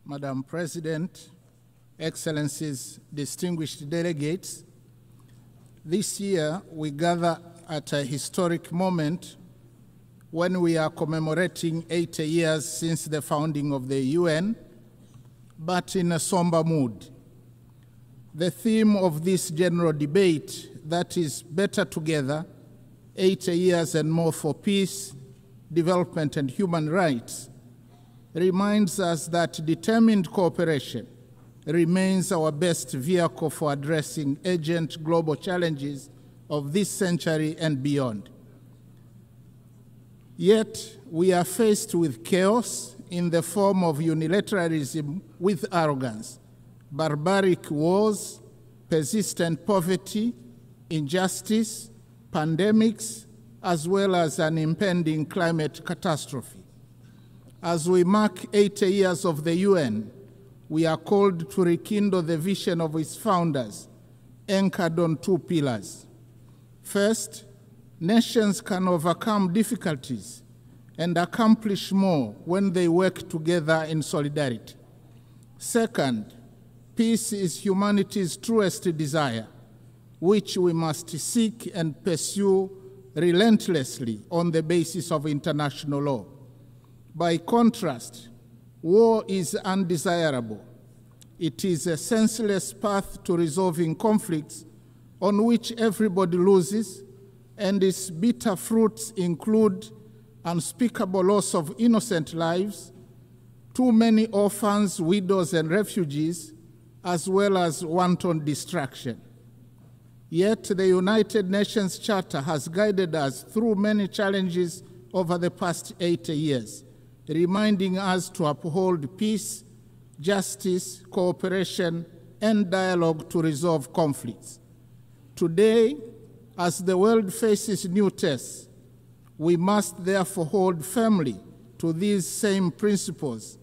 Madam President, Excellencies, distinguished delegates, this year we gather at a historic moment when we are commemorating 80 years since the founding of the UN, but in a somber mood. The theme of this general debate, that is better together, 80 years and more for peace, development and human rights, reminds us that determined cooperation remains our best vehicle for addressing urgent global challenges of this century and beyond. Yet, we are faced with chaos in the form of unilateralism with arrogance, barbaric wars, persistent poverty, injustice, pandemics, as well as an impending climate catastrophe. As we mark 80 years of the UN, we are called to rekindle the vision of its founders, anchored on two pillars. First, nations can overcome difficulties and accomplish more when they work together in solidarity. Second, peace is humanity's truest desire, which we must seek and pursue relentlessly on the basis of international law. By contrast, war is undesirable. It is a senseless path to resolving conflicts on which everybody loses, and its bitter fruits include unspeakable loss of innocent lives, too many orphans, widows, and refugees, as well as wanton destruction. Yet the United Nations Charter has guided us through many challenges over the past 80 years, reminding us to uphold peace, justice, cooperation, and dialogue to resolve conflicts. Today, as the world faces new tests, we must therefore hold firmly to these same principles,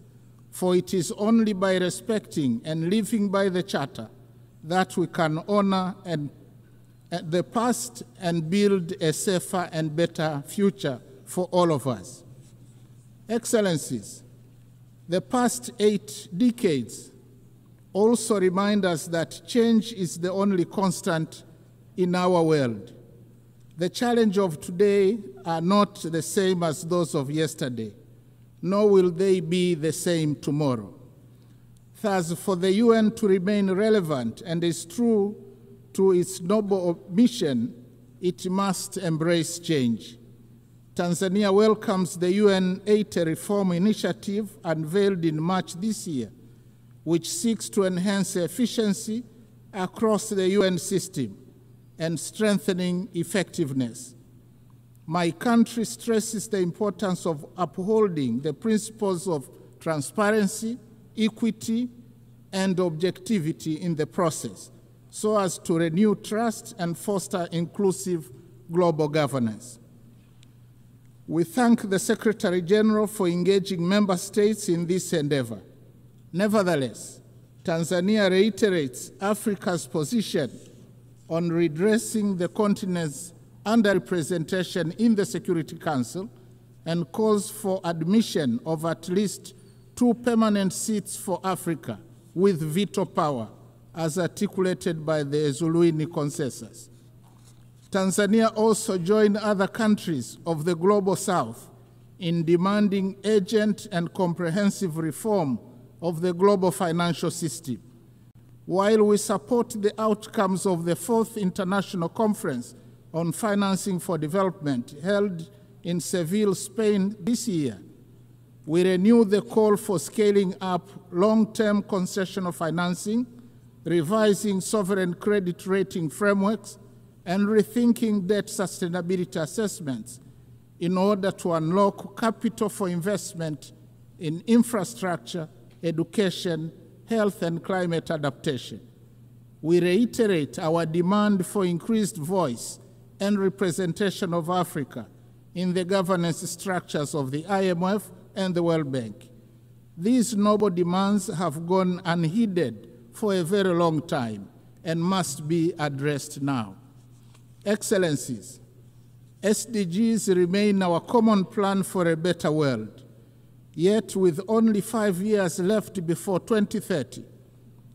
for it is only by respecting and living by the Charter that we can honor the past and build a safer and better future for all of us. Excellencies, the past 8 decades also remind us that change is the only constant in our world. The challenges of today are not the same as those of yesterday, nor will they be the same tomorrow. Thus, for the UN to remain relevant and is true to its noble mission, it must embrace change. Tanzania welcomes the UN 80 reform initiative unveiled in March this year, which seeks to enhance efficiency across the UN system and strengthening effectiveness. My country stresses the importance of upholding the principles of transparency, equity, and objectivity in the process, so as to renew trust and foster inclusive global governance. We thank the Secretary General for engaging member states in this endeavor. Nevertheless, Tanzania reiterates Africa's position on redressing the continent's underrepresentation in the Security Council and calls for admission of at least 2 permanent seats for Africa with veto power, as articulated by the Zuluini Consensus. Tanzania also joined other countries of the Global South in demanding urgent and comprehensive reform of the global financial system. While we support the outcomes of the 4th International Conference on Financing for Development held in Seville, Spain this year, we renew the call for scaling up long-term concessional financing, revising sovereign credit rating frameworks, and rethinking debt sustainability assessments in order to unlock capital for investment in infrastructure, education, health, and climate adaptation. We reiterate our demand for increased voice and representation of Africa in the governance structures of the IMF and the World Bank. These noble demands have gone unheeded for a very long time and must be addressed now. Excellencies, SDGs remain our common plan for a better world. Yet, with only 5 years left before 2030,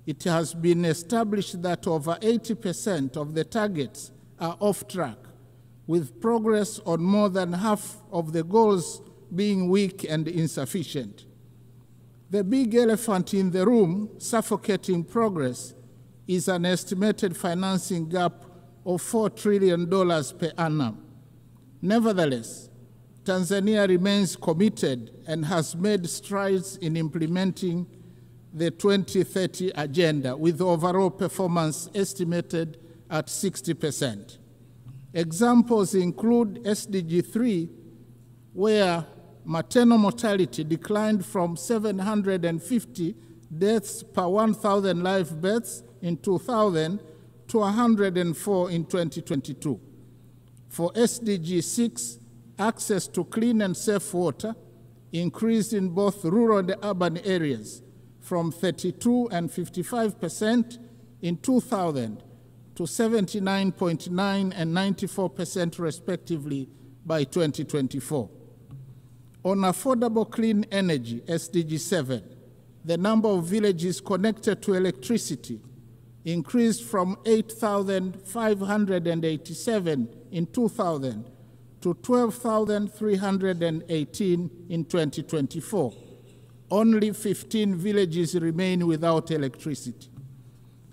it has been established that over 80% of the targets are off track, with progress on more than half of the goals being weak and insufficient. The big elephant in the room, suffocating progress, is an estimated financing gap of $4 trillion per annum. Nevertheless, Tanzania remains committed and has made strides in implementing the 2030 agenda, with overall performance estimated at 60%. Examples include SDG 3, where maternal mortality declined from 750 deaths per 1,000 live births in 2000 to 104 in 2022. For SDG 6, access to clean and safe water increased in both rural and urban areas from 32 and 55% in 2000 to 79.9 and 94% respectively by 2024. On affordable clean energy, SDG 7, the number of villages connected to electricity increased from 8,587 in 2000 to 12,318 in 2024. Only 15 villages remain without electricity.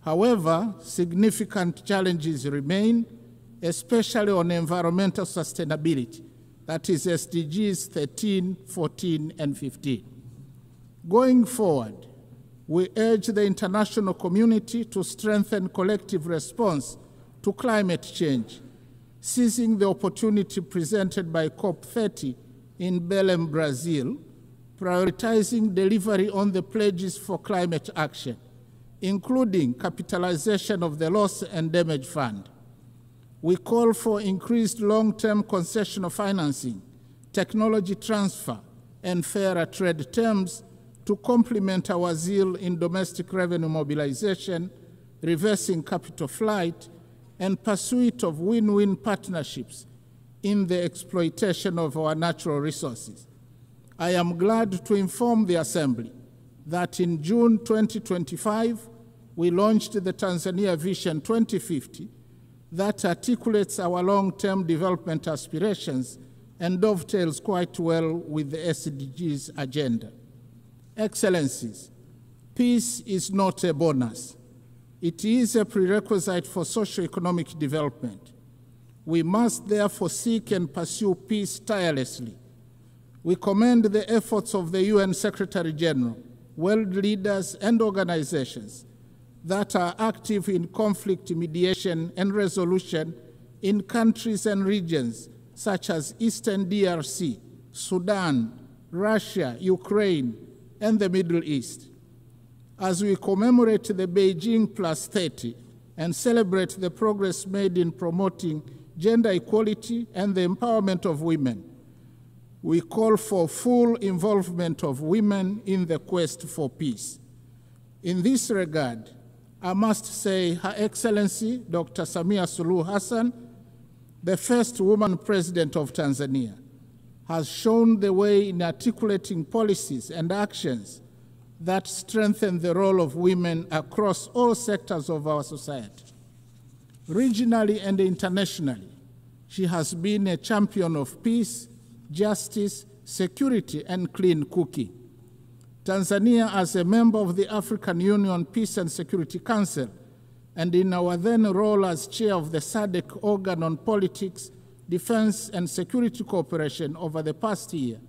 However, significant challenges remain, especially on environmental sustainability, that is SDGs 13, 14, and 15. Going forward, we urge the international community to strengthen collective response to climate change, seizing the opportunity presented by COP30 in Belém, Brazil, prioritizing delivery on the pledges for climate action, including capitalization of the Loss and Damage Fund. We call for increased long-term concessional financing, technology transfer, and fairer trade terms to complement our zeal in domestic revenue mobilization, reversing capital flight, and pursuit of win-win partnerships in the exploitation of our natural resources. I am glad to inform the Assembly that in June 2025, we launched the Tanzania Vision 2050 that articulates our long-term development aspirations and dovetails quite well with the SDGs agenda. Excellencies, peace is not a bonus. It is a prerequisite for socio-economic development. We must therefore seek and pursue peace tirelessly. We commend the efforts of the UN Secretary General, world leaders, and organizations that are active in conflict mediation and resolution in countries and regions such as Eastern DRC, Sudan, Russia, Ukraine, and the Middle East. As we commemorate the Beijing Plus 30 and celebrate the progress made in promoting gender equality and the empowerment of women, we call for full involvement of women in the quest for peace. In this regard, I must say Her Excellency Dr. Samia Suluhu Hassan, the first woman president of Tanzania, has shown the way in articulating policies and actions that strengthen the role of women across all sectors of our society. Regionally and internationally, she has been a champion of peace, justice, security, and clean cooking. Tanzania, as a member of the African Union Peace and Security Council, and in our then role as chair of the SADC organ on politics, defense, and security cooperation over the past year,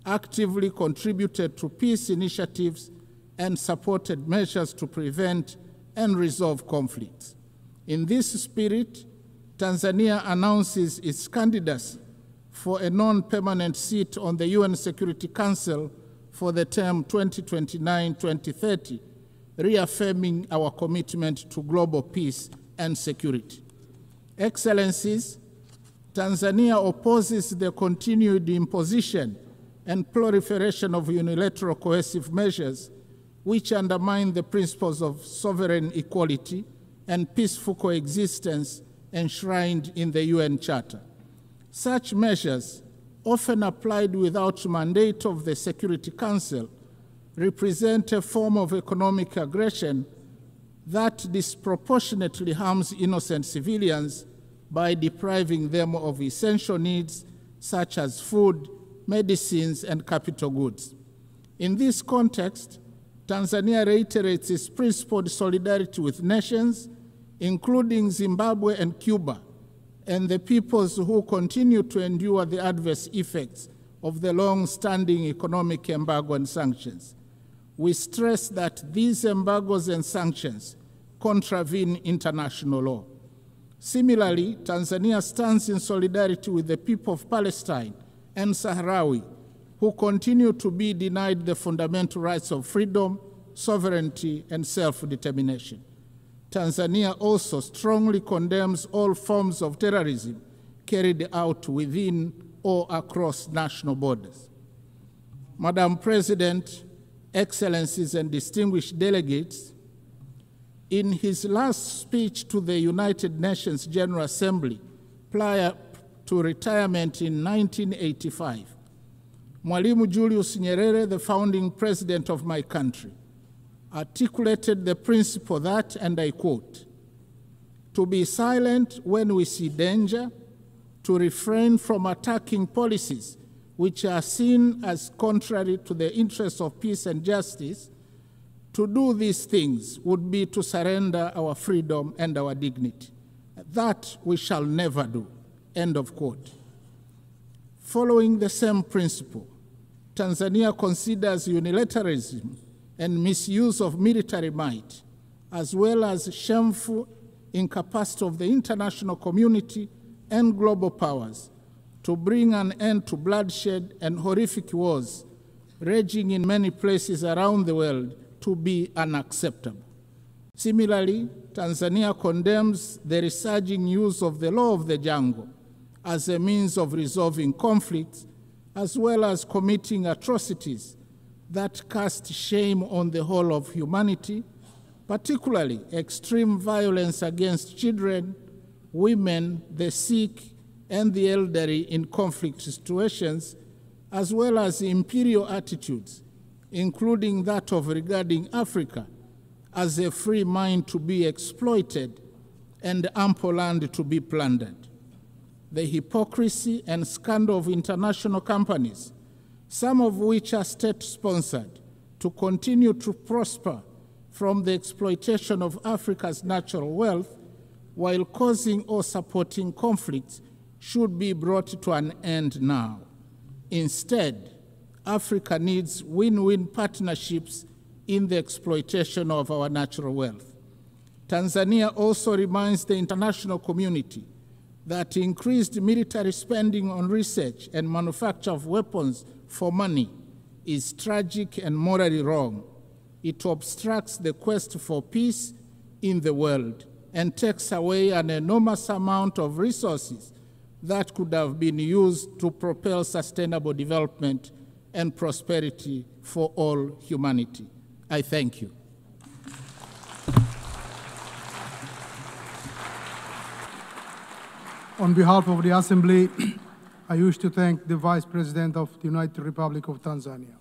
actively contributed to peace initiatives and supported measures to prevent and resolve conflicts. In this spirit, Tanzania announces its candidacy for a non-permanent seat on the UN Security Council for the term 2029-2030, reaffirming our commitment to global peace and security. Excellencies, Tanzania opposes the continued imposition and proliferation of unilateral coercive measures which undermine the principles of sovereign equality and peaceful coexistence enshrined in the UN Charter. Such measures often applied without mandate of the Security Council, represent a form of economic aggression that disproportionately harms innocent civilians by depriving them of essential needs such as food, medicines, and capital goods. In this context, Tanzania reiterates its principled solidarity with nations, including Zimbabwe and Cuba, and the peoples who continue to endure the adverse effects of the long-standing economic embargo and sanctions. We stress that these embargoes and sanctions contravene international law. Similarly, Tanzania stands in solidarity with the people of Palestine and Sahrawi, who continue to be denied the fundamental rights of freedom, sovereignty, and self-determination. Tanzania also strongly condemns all forms of terrorism carried out within or across national borders. Madam President, Excellencies, and distinguished delegates, in his last speech to the United Nations General Assembly prior to retirement in 1985, Mwalimu Julius Nyerere, the founding president of my country, articulated the principle that, and I quote, "To be silent when we see danger, to refrain from attacking policies which are seen as contrary to the interests of peace and justice, to do these things would be to surrender our freedom and our dignity. That we shall never do." End of quote. Following the same principle, Tanzania considers unilateralism and misuse of military might, as well as shameful incapacity of the international community and global powers to bring an end to bloodshed and horrific wars raging in many places around the world to be unacceptable. Similarly, Tanzania condemns the resurging use of the law of the jungle as a means of resolving conflicts, as well as committing atrocities that cast shame on the whole of humanity, particularly extreme violence against children, women, the sick, and the elderly in conflict situations, as well as imperial attitudes, including that of regarding Africa as a free mine to be exploited and ample land to be plundered. The hypocrisy and scandal of international companies, some of which are state-sponsored, to continue to prosper from the exploitation of Africa's natural wealth while causing or supporting conflicts should be brought to an end now. Instead, Africa needs win-win partnerships in the exploitation of our natural wealth. Tanzania also reminds the international community that increased military spending on research and manufacture of weapons for money is tragic and morally wrong. It obstructs the quest for peace in the world and takes away an enormous amount of resources that could have been used to propel sustainable development and prosperity for all humanity. I thank you. On behalf of the Assembly, I wish to thank the Vice President of the United Republic of Tanzania.